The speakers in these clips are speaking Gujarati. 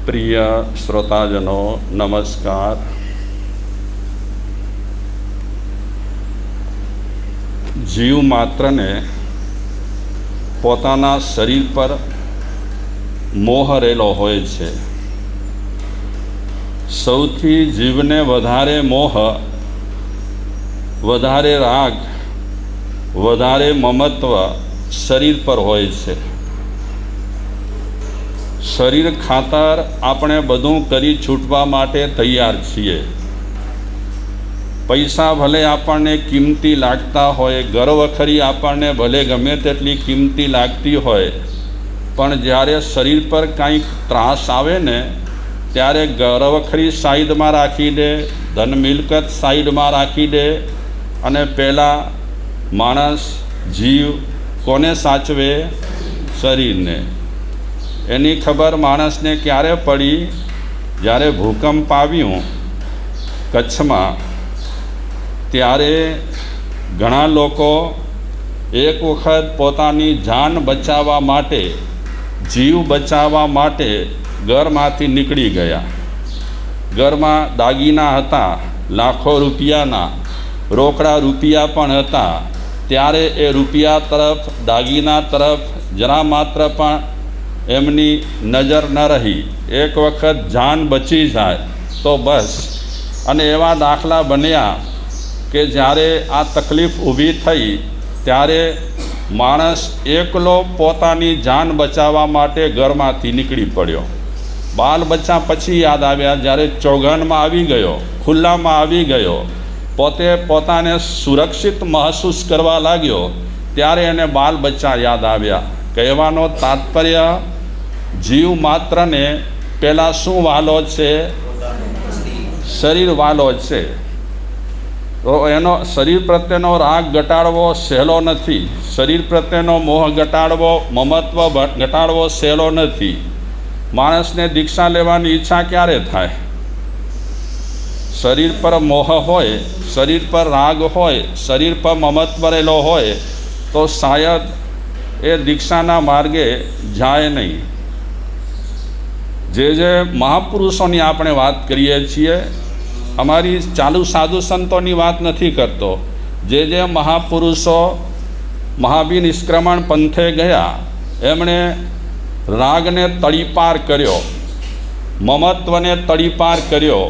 પ્રિય શ્રોતાજનો નમસ્કાર. જીવ માત્રને પોતાના શરીર પર મોહ રહેલો હોય છે. સૌથી જીવને વધારે મોહ, વધારે રાગ, વધારે મમત્વ શરીર પર હોય છે. શરીર ખાતર આપણે બધું કરી છૂટવા માટે તૈયાર છીએ. પૈસા ભલે આપણને કિંમતી લાગતા હોય, ઘરવખરી આપણને ભલે ગમે તેટલી કિંમતી લાગતી હોય, પણ જ્યારે શરીર પર કંઈક ત્રાસ આવે ને ત્યારે ઘરવખરી સાઈડમાં રાખી દે, ધન મિલકત સાઈડમાં રાખી દે અને પહેલાં માણસ જીવ કોને સાચવે? શરીરને. એની ખબર માણસને ક્યારે પડી? જ્યારે ભૂકંપ આવ્યું કચ્છમાં, ત્યારે ઘણા લોકો એક વખત પોતાની જાન બચાવવા માટે, જીવ બચાવવા માટે ઘરમાંથી નીકળી ગયા. ઘરમાં દાગીના હતા, લાખો રૂપિયાના, રોકડા રૂપિયા પણ હતા. ત્યારે એ રૂપિયા તરફ, દાગીના તરફ જરા માત્ર પણ એમની નજર ન રહી. એક વખત જાન બચી જાય તો બસ. અને એવા દાખલા બન્યા કે જ્યારે આ તકલીફ ઊભી થઈ ત્યારે માણસ એકલો પોતાની જાન બચાવવા માટે ઘરમાંથી નીકળી પડ્યો. બાલ બચ્ચા પછી યાદ આવ્યા. જ્યારે ચોગનમાં આવી ગયો, ખુલ્લામાં આવી ગયો, પોતે પોતાને સુરક્ષિત મહેસૂસ કરવા લાગ્યો, ત્યારે એને બાલ બચ્ચા યાદ આવ્યા. કહેવાનો તાત્પર્ય, જીવ માત્રને પહેલાં શું વાલો છે? શરીર વાલો છે. તો એનો શરીર પ્રત્યેનો રાગ ઘટાડવો સહેલો નથી. શરીર પ્રત્યેનો મોહ ઘટાડવો, મમત્વ ઘટાડવો સહેલો નથી. માણસને દીક્ષા લેવાની ઈચ્છા ક્યારે થાય? શરીર પર મોહ હોય, શરીર પર રાગ હોય, શરીર પર મમત્વ રહેલો હોય તો શાયદ એ દીક્ષાના માર્ગે જાય નહીં. જે મહાપુરુષોની આપણે વાત કરીએ છીએ, અમારી ચાલુ સાધુ સંતોની વાત નથી કરતો. જે મહાપુરુષો મહાબી નિષ્ક્રમણ પંથે ગયા, એમણે રાગને તડીપાર કર્યો, મમત્વને તડીપાર કર્યો,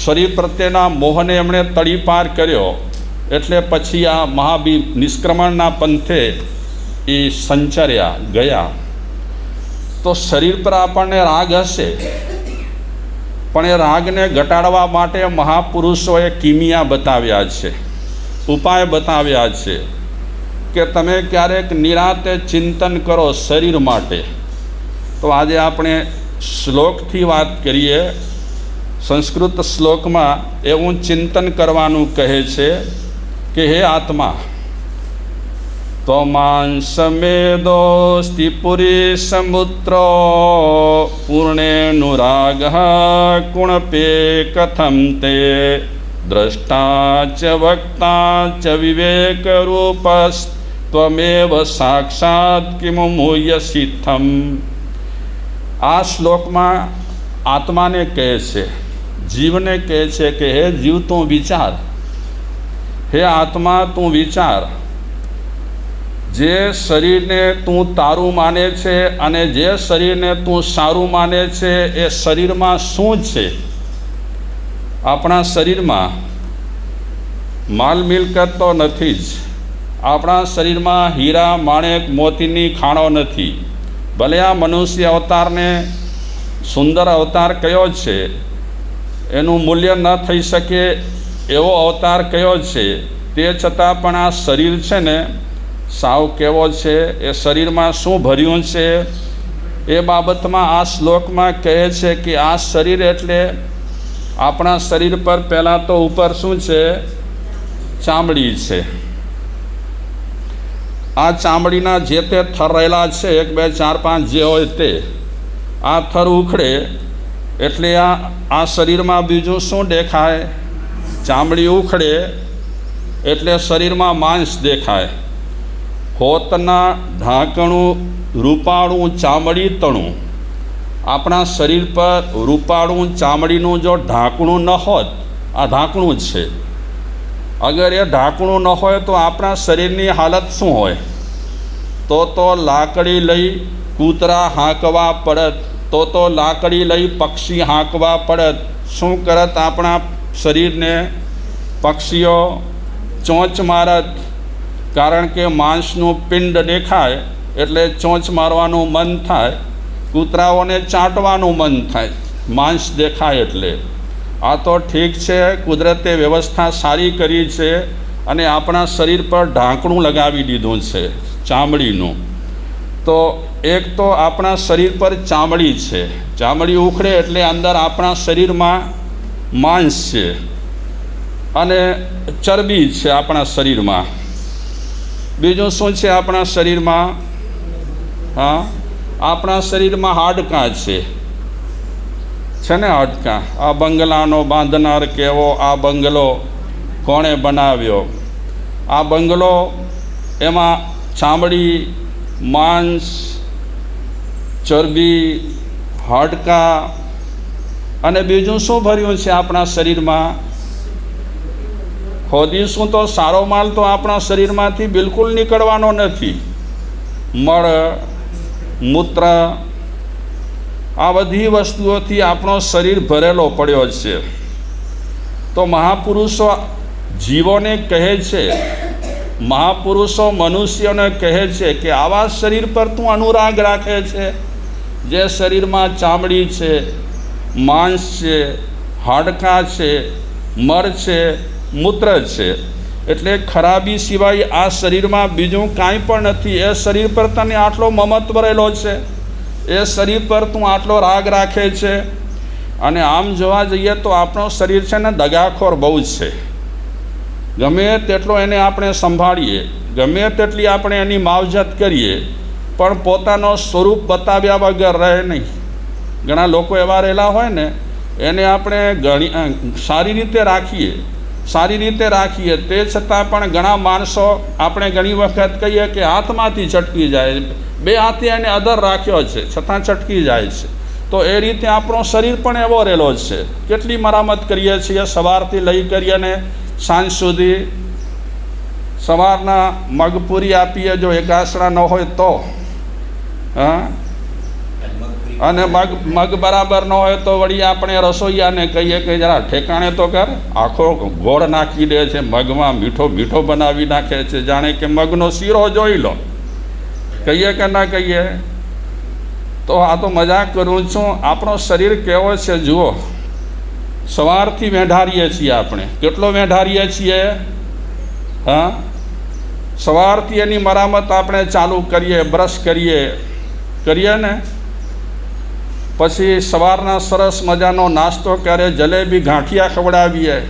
શરીર પ્રત્યેના મોહને એમણે તડીપાર કર્યો. એટલે પછી આ મહાબી નિષ્ક્રમણના પંથે એ સંચર્યા ગયા. તો શરીર પર આપણને રાગ હશે, પણ એ રાગને ઘટાડવા માટે મહાપુરુષોએ કિમિયા બતાવ્યા છે, ઉપાય બતાવ્યા છે કે તમે ક્યારેક નિરાંતે ચિંતન કરો શરીર માટે. તો આજે આપણે શ્લોકથી વાત કરીએ. સંસ્કૃત શ્લોકમાં એવું ચિંતન કરવાનું કહે છે કે હે આત્મા, ત્વમાંસમેદોસ્તિ પુરીસમુત્રો પૂર્ણેનુરાગ કુણપે કથમ તે દ્રષ્ટા ચ વક્તા ચ વિવેકરૂપસ્ત્વમેવ સાક્ષાત કિમુ મૂયસિથમ. આ શ્લોકમાં આત્માને કહે છે, જીવને કહે છે કે હે જીવ તું વિચાર, હે આત્મા તું વિચાર. જે શરીરને તું તારું માને છે અને જે શરીરને તું સારું માને છે, એ શરીરમાં શું છે? આપણા શરીરમાં માલ મિલકત તો નથી જ. આપણા શરીરમાં હીરા માણેક મોતીની ખાણો નથી. ભલે આ મનુષ્ય અવતારને સુંદર અવતાર કયો છે, એનું મૂલ્ય ન થઈ શકે એવો અવતાર કયો છે, તે છતાં પણ આ શરીર છે ને સાવ કેવો છે, એ શરીરમાં શું ભર્યું છે, એ બાબતમાં આ શ્લોકમાં કહે છે કે આ શરીર એટલે આપણા શરીર પર પહેલાં તો ઉપર શું છે? ચામડી છે. આ ચામડીના જે તે થર રહેલા છે, 1 2 4 5 જે હોય તે, આ થર ઉખડે એટલે આ શરીરમાં બીજું શું દેખાય? ચામડી ઉખડે એટલે શરીરમાં માંસ દેખાય. હોતના ઢાંકણું રૂપાળું ચામડી તણું આપણા શરીર પર રૂપાળું ચામડીનું જો ઢાંકણું ન હોત, આ ઢાંકણું જ છે, અગર એ ઢાંકણું ન હોય તો આપણા શરીરની હાલત શું હોય? તો લાકડી લઈ કૂતરા હાંકવા પડત, તો લાકડી લઈ પક્ષી હાંકવા પડત. શું કરત? આપણા શરીરને પક્ષીઓ ચોંચ મારત, કારણ કે માંસનું પિંડ દેખાય એટલે ચોંચ મારવાનું મન થાય, કૂતરાઓને ચાટવાનું મન થાય માંસ દેખાય એટલે. આ તો ઠીક છે, કુદરતે વ્યવસ્થા સારી કરી છે અને આપણા શરીર પર ઢાંકણું લગાવી દીધું છે ચામડીનું. તો એક તો આપણા શરીર પર ચામડી છે, ચામડી ઉખડે એટલે અંદર આપણા શરીરમાં માંસ છે અને ચરબી છે આપણા શરીરમાં. બીજું શું છે આપણા શરીરમાં? હા, આપણા શરીરમાં હાડકાં છે ને હાડકાં. આ બંગલાનો બાંધનાર કેવો, આ બંગલો કોણે બનાવ્યો? આ બંગલો, એમાં ચામડી, માંસ, ચરબી, હાડકાં અને બીજું શું ભર્યું છે આપણા શરીરમાં? ખોદીશું તો સારો માલ તો આપણા શરીરમાંથી બિલકુલ નીકળવાનો નથી. મળ, મૂત્ર, આ બધી વસ્તુઓથી આપણો શરીર ભરેલો પડ્યો છે. તો મહાપુરુષો જીવોને કહે છે, મહાપુરુષો મનુષ્યોને કહે છે કે આવા શરીર પર તું અનુરાગ રાખે છે, જે શરીરમાં ચામડી છે, માંસ છે, હાડકાં છે, મળ છે, મૂત્ર છે, એટલે ખરાબી સિવાય આ શરીરમાં બીજું કાંઈ પણ નથી. એ શરીર પર તને આટલો મમત્વ રહેલો છે, એ શરીર પર તું આટલો રાગ રાખે છે. અને આમ જોવા જઈએ તો આપણો શરીર છે ને દગાખોર બહુ છે. ગમે તેટલો એને આપણે સંભાળીએ, ગમે તેટલી આપણે એની માવજત કરીએ, પણ પોતાનો સ્વરૂપ બતાવ્યા વગર રહે નહીં. ઘણા લોકો એવા રહેલા હોય ને, એને આપણે સારી રીતે રાખીએ, તે છતાં પણ ઘણા માણસો આપણે ઘણી વખત કહીએ કે હાથમાંથી છટકી જાય, બે હાથે એને અધર રાખ્યો છે છતાં છટકી જાય છે. તો એ રીતે આપણો શરીર પણ એવો રહેલો છે. કેટલી મરામત કરીએ છીએ, સવારથી લઈ કરીએ સાંજ સુધી. સવારના મગપૂરી આપીએ જો એકાસણા ન હોય તો, હા, અને મગ બરાબર ન હોય તો વળી આપણે રસોઈયાને કહીએ કે જરા ઠેકાણે તો કર. આખો ગોળ નાખી દે છે મગમાં, મીઠો બનાવી નાખે છે, જાણે કે મગનો શીરો જોઈ લો. કહીએ કે ના કહીએ? તો આ તો મજાક કરું છું. આપણો શરીર કેવો છે જુઓ. સવારથી વેઢારીએ છીએ આપણે, કેટલો વેઢારીએ છીએ? હા, સવારથી એની મરામત આપણે ચાલુ કરીએ, બ્રશ કરીએ ને પછી સવારના સરસ મજાનો નાસ્તો કરે, જલેબી ગાંઠિયા ખવડાવીએ,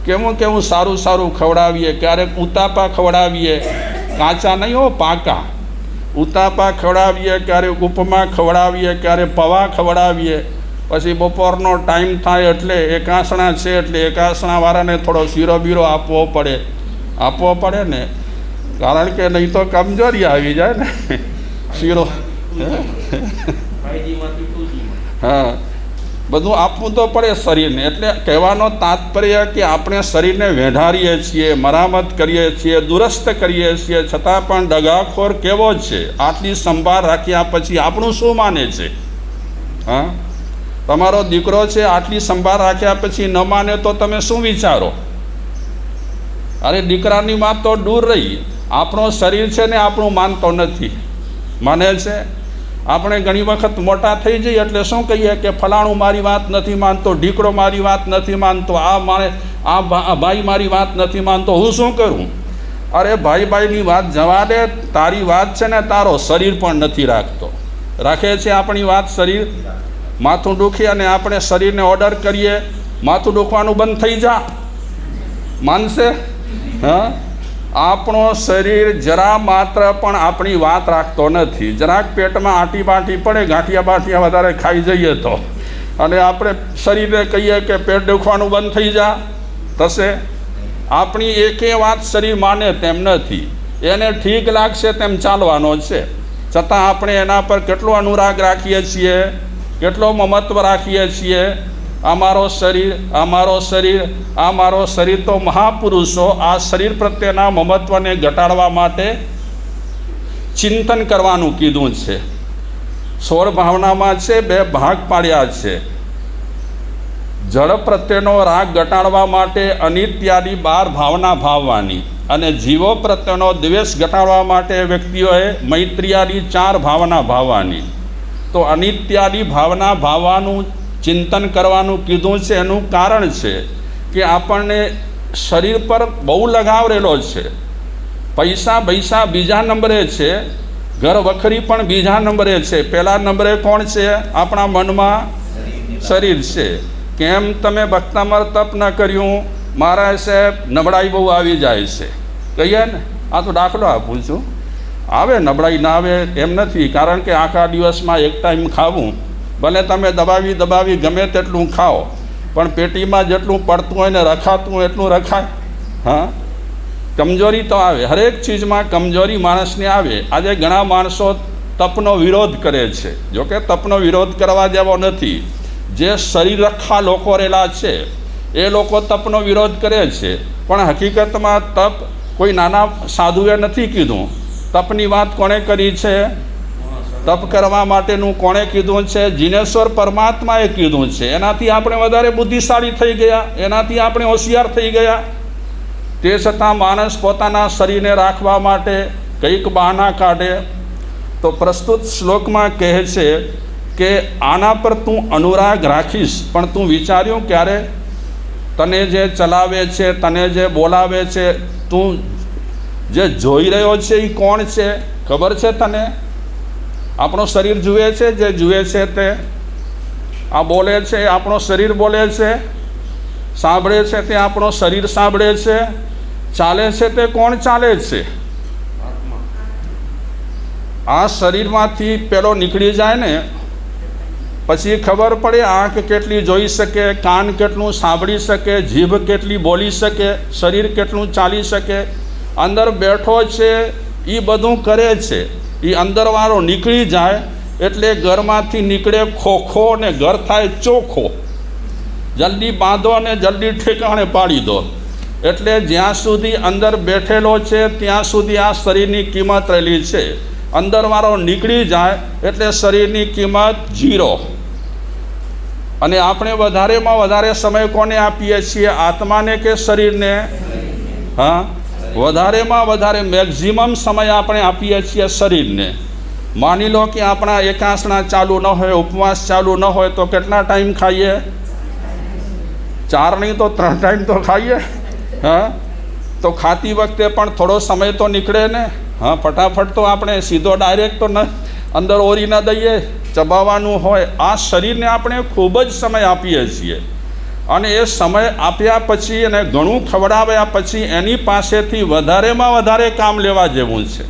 કેવું સારું ખવડાવીએ, ક્યારેક ઉતાપા ખવડાવીએ, કાચા નહીં હો, પાકા ઉતાપા ખવડાવીએ, ક્યારેક ઉપમા ખવડાવીએ, ક્યારેક પૌવા ખવડાવીએ. પછી બપોરનો ટાઈમ થાય એટલે એકાસણા છે એટલે એકાસણાવાળાને થોડો શીરો બીરો આપવો પડે ને, કારણ કે નહીં તો કમજોરી આવી જાય ને. શીરો, હા, બધું આપવું તો પડે શરીરને. એટલે કહેવાનો તાત્પર્ય કે આપણે શરીરને વેઢારીએ છીએ, મરામત કરીએ છીએ, દુરસ્ત કરીએ છીએ, છતાં પણ દગાખોર કેવો છે. આટલી સંભાળ રાખ્યા પછી આપણું શું માને છે? હા, તમારો દીકરો છે, આટલી સંભાળ રાખ્યા પછી ન માને તો તમે શું વિચારો? અરે દીકરાની વાત તો દૂર રહી, આપણો શરીર છે ને આપણું માનતો નથી. માને છે? આપણે ઘણી વખત મોટા થઈ જઈએ એટલે શું કહીએ કે ફલાણું મારી વાત નથી માનતો, ઢીકડો મારી વાત નથી માનતો, આ ભાઈ મારી વાત નથી માનતો, હું શું કરું? અરે ભાઈની વાત જવા દે, તારી વાત છે ને તારો શરીર પણ નથી રાખતો. રાખે છે આપણી વાત શરીર? માથું દુખે અને આપણે શરીરને ઓર્ડર કરીએ માથું દુખવાનું બંધ થઈ જા, માનશે? હા, આપણો શરીર જરા માત્ર પણ આપણી વાત રાખતો નથી. જરાક પેટમાં આંટી બાંટી પડે, ગાંઠિયા બાંઠિયા વધારે ખાઈ જઈએ તો, અને આપણે શરીરને કહીએ કે પેટ દુખવાનું બંધ થઈ જા, થશે? આપણી એકે વાત શરીર માને તેમ નથી. એને ઠીક લાગશે તેમ ચાલવાનો છે. છતાં આપણે એના પર કેટલો અનુરાગ રાખીએ છીએ, કેટલો મમત્વ રાખીએ છીએ. અમારો શરીર, અમારો શરીર, આ મારો શરીર. તો મહાપુરુષો આ શરીર પ્રત્યેના મમત્વને ઘટાડવા માટે ચિંતન કરવાનું કીધું છે. 16 ભાવનામાં છે, 2 ભાગ પાડ્યા છે. જળ પ્રત્યેનો રાગ ઘટાડવા માટે અનિત્યાદિ 12 ભાવના ભાવવાની, અને જીવો પ્રત્યેનો દ્વેષ ઘટાડવા માટે વ્યક્તિઓએ મૈત્રિયાદિ 4 ભાવના ભાવવાની. તો અનિત્યાદિ ભાવના ભાવવાનું ચિંતન કરવાનું કીધું છે. એનું કારણ છે કે આપણને શરીર પર બહુ લગાવ રહેલો છે. પૈસા બીજા નંબરે છે, ઘર વખરી પણ બીજા નંબરે છે. પહેલા નંબરે કોણ છે? આપણા મનમાં શરીર છે. કેમ તમે ભક્તામર તપ ન કર્યું? મારા સાહેબ નબળાઈ બહુ આવી જાય છે. કહીએ ને, આ તો દાખલો આપું છું. આવે નબળાઈ ના આવે એમ નથી, કારણ કે આખા દિવસમાં એક ટાઈમ ખાવું, ભલે તમે દબાવી ગમે તેટલું ખાઓ, પણ પેટીમાં જેટલું પડતું હોય ને રખાતું હોય એટલું રખાય. હા, કમજોરી તો આવે, હરેક ચીજમાં કમજોરી માણસને આવે. આજે ઘણા માણસો તપનો વિરોધ કરે છે. જોકે તપનો વિરોધ કરવા જેવો નથી. જે શરીર રખા લોકો રહેલા છે એ લોકો તપનો વિરોધ કરે છે, પણ હકીકતમાં તપ કોઈ નાના સાધુએ નથી કીધું. તપની વાત કોણે કરી છે? તપ કરવા માટેનું કોણે કીધું છે? જીનેશ્વર પરમાત્માએ કીધું છે. એનાથી આપણે વધારે બુદ્ધિશાળી થઈ ગયા, એનાથી આપણે હોશિયાર થઈ ગયા. તે છતાં માણસ પોતાના શરીરને રાખવા માટે કંઈક બહાના કાઢે. તો પ્રસ્તુત શ્લોકમાં કહે છે કે આના પર તું અનુરાગ રાખીશ, પણ તું વિચાર્યું ક્યારે? તને જે ચલાવે છે, તને જે બોલાવે છે, તું જે જોઈ રહ્યો છે એ કોણ છે? ખબર છે તને? આપણો શરીર જુએ છે, જે જુએ છે તે. આ બોલે છે, આપણો શરીર બોલે છે. સાંભળે છે તે આપણો શરીર સાંભળે છે. ચાલે છે તે કોણ ચાલે છે? આ શરીરમાંથી પેલો નીકળી જાય ને પછી ખબર પડે આંખ કેટલી જોઈ શકે, કાન કેટલું સાંભળી શકે, જીભ કેટલી બોલી શકે, શરીર કેટલું ચાલી શકે. અંદર બેઠો છે એ બધું કરે છે. એ અંદરવાળો નીકળી જાય એટલે ઘરમાંથી નીકળે ખોખો ને ઘર થાય ચોખ્ખો. જલ્દી બાંધો અને જલ્દી ઠેકાણે પાડી દો. એટલે જ્યાં સુધી અંદર બેઠેલો છે ત્યાં સુધી આ શરીરની કિંમત રહેલી છે. અંદરવાળો નીકળી જાય એટલે શરીરની કિંમત 0. અને આપણે વધારેમાં વધારે સમય કોને આપીએ છીએ? આત્માને કે શરીરને? હા, વધારેમાં વધારે મેક્ઝિમમ સમય આપણે આપીએ છીએ શરીરને. માની લો કે આપણા એકાસણા ચાલુ ન હોય, ઉપવાસ ચાલુ ન હોય, તો કેટલા ટાઈમ ખાઈએ? 4 નહીં તો 3 ટાઈમ તો ખાઈએ. હા, તો ખાતી વખતે પણ થોડો સમય તો નીકળે ને. હા, ફટાફટ તો આપણે સીધો ડાયરેક્ટ તો ન અંદર ઓરી ન દઈએ, ચબાવવાનું હોય. આ શરીરને આપણે ખૂબ જ સમય આપીએ છીએ, અને એ સમય આપ્યા પછી અને ઘણું ખવડાવ્યા પછી એની પાસેથી વધારેમાં વધારે કામ લેવા જેવું છે.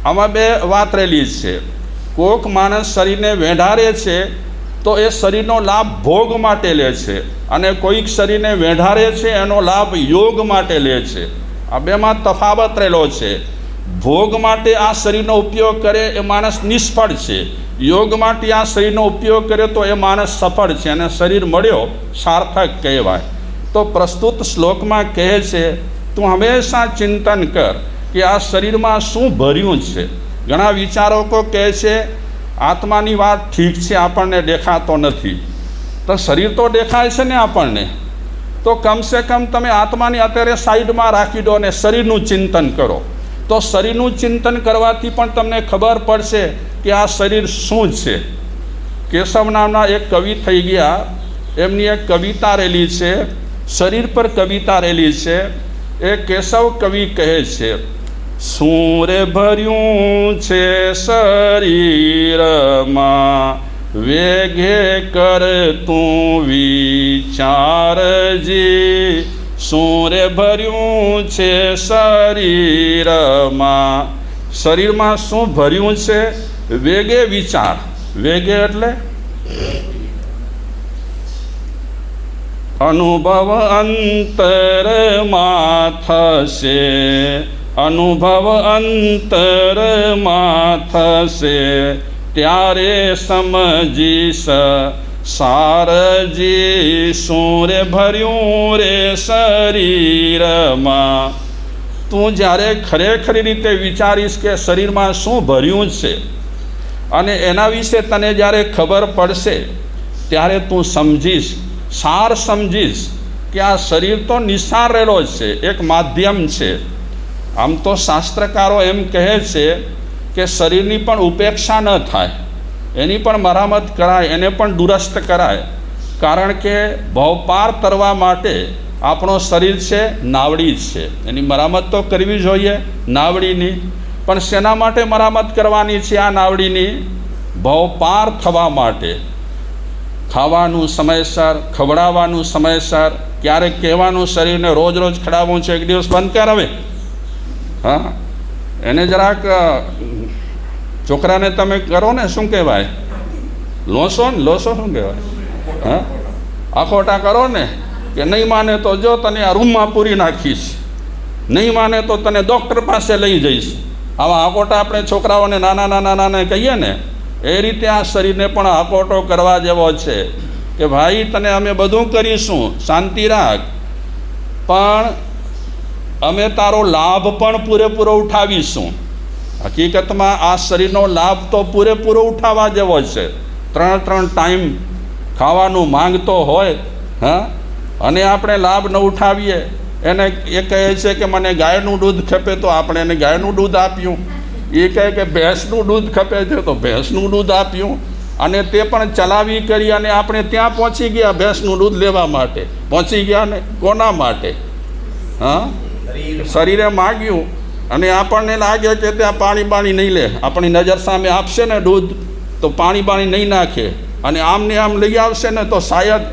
આમાં 2 વાત રહેલી છે. કોક માણસ શરીરને વેઢારે છે તો એ શરીરનો લાભ ભોગ માટે લે છે, અને કોઈક શરીરને વેઢારે છે એનો લાભ યોગ માટે લે છે. આ બેમાં તફાવત રહેલો છે. ભોગ માટે આ શરીરનો ઉપયોગ કરે એ માણસ નિષ્ફળ છે. યોગ માટે આ શરીરનો ઉપયોગ કરે તો એ માણસ સફળ છે, અને શરીર મળ્યો સાર્થક કહેવાય. તો પ્રસ્તુત શ્લોકમાં કહે છે તું હંમેશા ચિંતન કર કે આ શરીરમાં શું ભર્યું છે. ઘણા વિચારકો કહે છે આત્માની વાત ઠીક છે, આપણને દેખાતો નથી. તો શરીર તો દેખાય છે ને આપણને, તો કમસે કમ તમે આત્માની અત્યારે સાઈડમાં રાખી દો અને શરીરનું ચિંતન કરો. તો શરીરનું ચિંતન કરવાથી પણ તમને ખબર પડશે કે આ શરીર શું છે. કેશવ નામના એક કવિ થઈ ગયા, એમની એક કવિતા રહેલી છે, શરીર પર કવિતા રહેલી છે. એ કેશવ કવિ કહે છે શું રે ભર્યું છે શરીરમાં, વેગે કર તું વિચારજી. શું રે ભર્યું છે શરીરમાં, શરીરમાં શું ભર્યું છે? વેગે વિચાર. વેગે એટલે અનુભવ અંતરમાં થશે, અનુભવ અંતરમાં થશે ત્યારે સમજીશ સારજી શું રે ભર્યું રે શરીરમાં. તું જ્યારે ખરેખરી રીતે વિચારીશ કે શરીરમાં શું ભર્યું છે અને એના વિશે તને જ્યારે ખબર પડશે ત્યારે તું સમજીશ, સાર સમજીશ કે આ શરીર તો નિસાર રહેલો છે, એક માધ્યમ છે. આમ તો શાસ્ત્રકારો એમ કહે છે કે શરીરની પણ ઉપેક્ષા ન થાય, એની પણ મરામત કરાય, એને પણ દુરસ્ત કરાય. કારણ કે ભવપાર તરવા માટે આપણો શરીર છે નાવડી છે, એની મરામત તો કરવી જોઈએ નાવડીની. પણ શેના માટે મરામત કરવાની છે આ નાવડીની? ભવપાર થવા માટે. ખાવાનું સમયસર, ખવડાવવાનું સમયસર, ક્યારેક કહેવાનું શરીરને રોજ રોજ ખવડાવવું છે, એક દિવસ બંધ કર હવે. હા, એને જરાક છોકરાને તમે કરો ને શું કહેવાય, લોસો ને, લોસો શું કહેવાય, હા, આખોટા કરો ને કે નહીં માને તો જો તને આ રૂમમાં પૂરી નાખીશ, નહીં માને તો તને ડૉક્ટર પાસે લઈ જઈશ. આવા આકોટા આપણે છોકરાઓને નાના નાના નાના કહીએ ને, એ રીતે આ શરીરને પણ આકોટો કરવા જેવો છે કે ભાઈ તને અમે બધું કરીશું, શાંતિ રાખ, પણ અમે તારો લાભ પણ પૂરેપૂરો ઉઠાવીશું. હકીકતમાં આ શરીરનો લાભ તો પૂરેપૂરો ઉઠાવવા જેવો છે. 3 ટાઈમ ખાવાનું માંગતો હોય, હા, અને આપણે લાભ ન ઉઠાવીએ. એને એ કહે છે કે મને ગાયનું દૂધ ખપે તો આપણે એને ગાયનું દૂધ આપ્યું, એ કહે કે ભેંસનું દૂધ ખપે છે તો ભેંસનું દૂધ આપ્યું, અને તે પણ ચલાવી કરી અને આપણે ત્યાં પહોંચી ગયા ભેંસનું દૂધ લેવા માટે. પહોંચી ગયા ને કોના માટે? હા, શરીરે માગ્યું અને આપણને લાગે કે ત્યાં પાણી નહીં લે, આપણી નજર સામે આપશે ને દૂધ તો પાણી નહીં નાખે, અને આમને આમ લઈ આવશે ને તો શાયદ,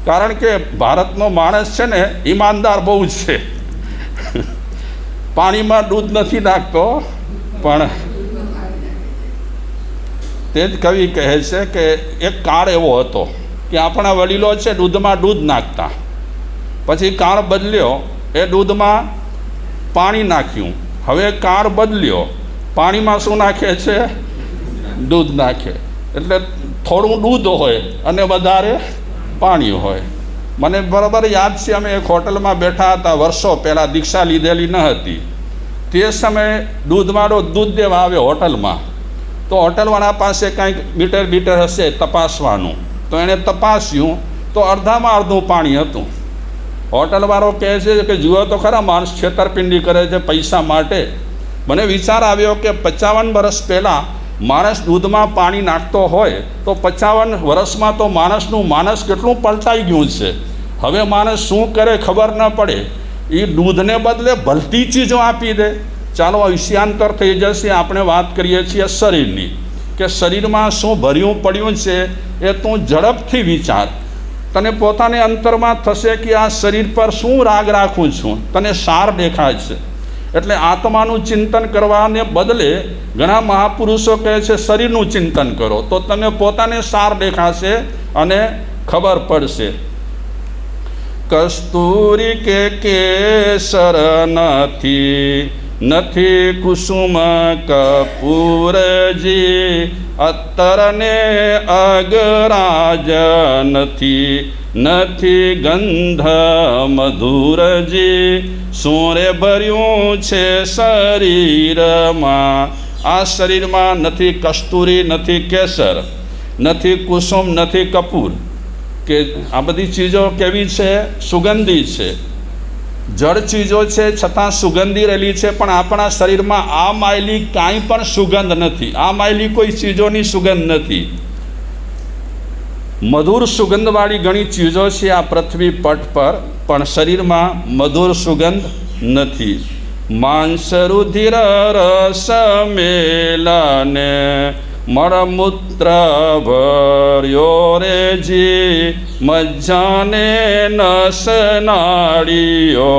કારણ કે ભારતનો માણસ છે ને ઈમાનદાર બહુ છે, પાણીમાં દૂધ નથી નાખતો. પણ તે જ કવિ કહે છે કે એક કાળ એવો હતો કે આપણા વડીલો છે દૂધમાં દૂધ નાખતા, પછી કાળ બદલ્યો, એ દૂધમાં પાણી નાખ્યું. હવે કાળ બદલ્યો, પાણીમાં શું નાખે છે? દૂધ નાખે. એટલે થોડું દૂધ હોય અને વધારે પાણી હોય. મને બરાબર યાદ છે, અમે એક હોટલમાં બેઠા હતા વર્ષો પહેલાં, દીક્ષા લીધેલી ન હતી. તે સમયે દૂધવાળો દૂધ દેવા આવ્યો હોટલમાં, તો હોટલવાળા પાસે કાંઈક બીટર હશે તપાસવાનું, તો એણે તપાસ્યું તો અડધામાં અડધું પાણી હતું. હોટલવાળો કહે છે કે જુઓ તો ખરા, માણસ છેતરપિંડી કરે છે પૈસા માટે. મને વિચાર આવ્યો કે 55 વર્ષ પહેલાં માણસ દૂધમાં પાણી નાખતો હોય તો 55 વર્ષમાં તો માણસનું માનસ કેટલું પલટાઈ ગયું છે. હવે માણસ શું કરે ખબર ન પડે, એ દૂધને બદલે ભલતી ચીજો આપી દે. ચાલો વિષયાંતર થઈ જશે. આપણે વાત કરીએ છીએ શરીરની, કે શરીરમાં શું ભર્યું પડ્યું છે એ તું ઝડપથી વિચાર. તને પોતાને અંતરમાં થશે કે આ શરીર પર શું રાગ રાખું છું, તને સાર દેખાય છે. એટલે આત્માનું ચિંતન કરવાને બદલે ઘણા મહાપુરુષો કહે છે શરીરનું ચિંતન કરો, તો તમે પોતાને સાર દેખાશે અને ખબર પડશે. કસ્તુરી કે કેસર નથી કુસુમ કપૂરજી, અત્તરને અગરાજ નથી ગંધ મધુરજી, શું રે ભર્યું છે શરીરમાં. આ શરીરમાં નથી કસ્તુરી, નથી કેસર, નથી કુસુમ, નથી કપૂર, કે આ બધી ચીજો કેવી છે? સુગંધી છે. જળ ચીજો છે છતાં સુગંધી રહેલી છે, પણ આપણા શરીરમાં આ માયલી કાંઈ પણ સુગંધ નથી. આ માયલી કોઈ ચીજોની સુગંધ નથી. મધુર સુગંધવાળી ઘણી ચીજો છે આ પૃથ્વી પટ પર, પણ શરીરમાં મધુર સુગંધ નથી. માંસ રુધિર રસ મેલને મળમૂત્ર ભર્યો રે જી, મજ્જાને નસ નાડીઓ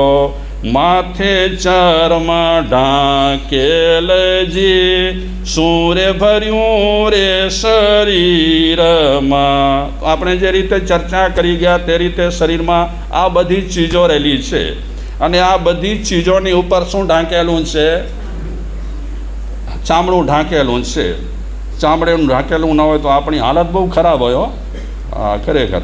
માથે ચર્મ ઢાંકેલજી, શું રે ભર્યું રે શરીરમાં. આપણે જે રીતે ચર્ચા કરી ગયા તે રીતે શરીરમાં આ બધી ચીજો રહેલી છે. અને આ બધી ચીજોની ઉપર શું ઢાંકેલું છે? ચામડું ઢાંકેલું છે. ચામડીનું ઢાંકેલું ન હોય તો આપણી હાલત બહુ ખરાબ હોય. હા, ખરેખર.